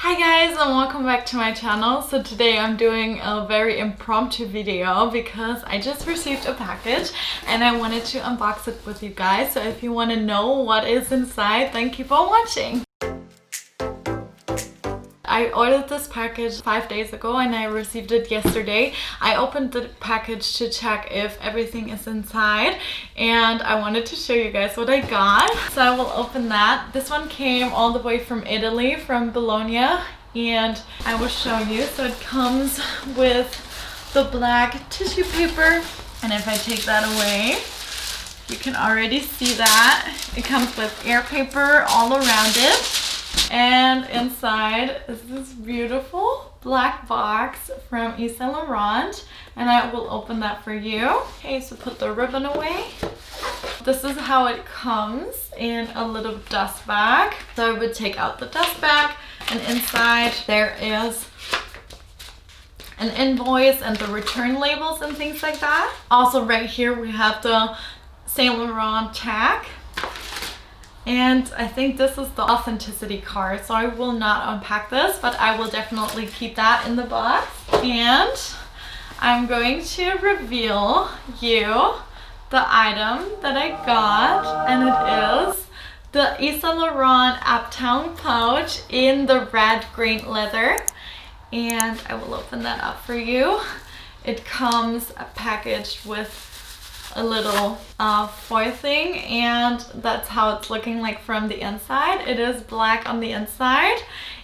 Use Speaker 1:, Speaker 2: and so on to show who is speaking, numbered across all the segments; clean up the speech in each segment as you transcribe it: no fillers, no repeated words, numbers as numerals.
Speaker 1: Hi guys, and welcome back to my channel. So today I'm doing a very impromptu video because I just received a package and I wanted to unbox it with you guys. So if you want to know what is inside, then keep on watching. I ordered this package 5 days ago and I received it yesterday. I opened the package to check if everything is inside and I wanted to show you guys what I got. So I will open that. This one came all the way from Italy, from Bologna, and I will show you. So it comes with the black tissue paper, and if I take that away, you can already see that. It comes with air paper all around it. And inside is this beautiful black box from YSL, and I will open that for you. Okay, so put the ribbon away. This is how it comes in a little dust bag. So I would take out the dust bag, and inside there is an invoice and the return labels and things like that. Also right here we have the Saint Laurent tag. And I think this is the authenticity card, so I will not unpack this, but I will definitely keep that in the box. And I'm going to reveal you the item that I got, and it is the Saint Laurent Uptown pouch in the red green leather. And I will open that up for you. It comes packaged with a little foil thing, and that's how it's looking like from the inside. It is black on the inside,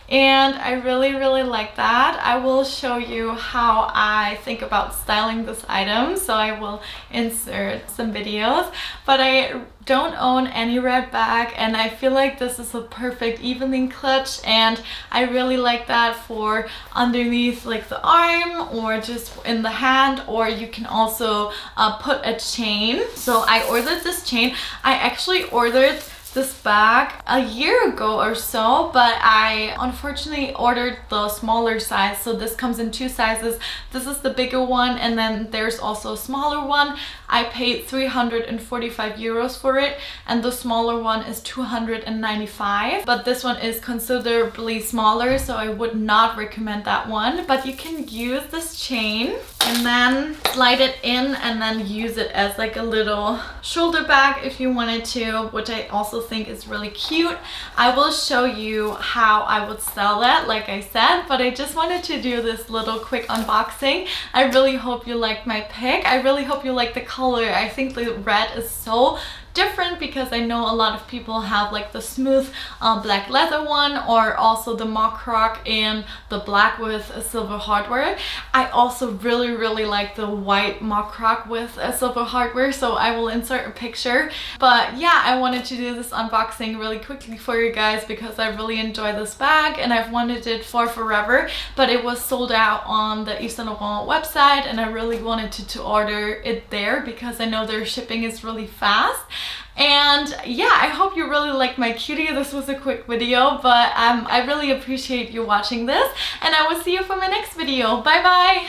Speaker 1: and I really like that. I will show you how I think about styling this item, so I will insert some videos. But I don't own any red bag, and I feel like this is a perfect evening clutch, and I really like that for underneath like the arm or just in the hand, or you can also put a chain. So I ordered this chain. I actually ordered this bag a year ago or so, but I unfortunately ordered the smaller size. So this comes in two sizes. This is the bigger one, and then there's also a smaller one. I paid 345 euros for it, and the smaller one is 295, but this one is considerably smaller, so I would not recommend that one. But you can use this chain and then slide it in and then use it as like a little shoulder bag if you wanted to, which I also think is really cute. I will show you how I would sell that, like I said, but I just wanted to do this little quick unboxing. I really hope you liked my pick. I really hope you like the color. I think the red is so different because I know a lot of people have like the smooth black leather one, or also the mock rock in the black with a silver hardware. I also really like the white mock rock with a silver hardware, so I will insert a picture. But yeah, I wanted to do this unboxing really quickly for you guys because I really enjoy this bag and I've wanted it for forever, but it was sold out on the Saint Laurent website, and I really wanted to order it there because I know their shipping is really fast. And yeah, I hope you really liked my cutie. This was a quick video, but I really appreciate you watching this, and I will see you for my next video. Bye bye!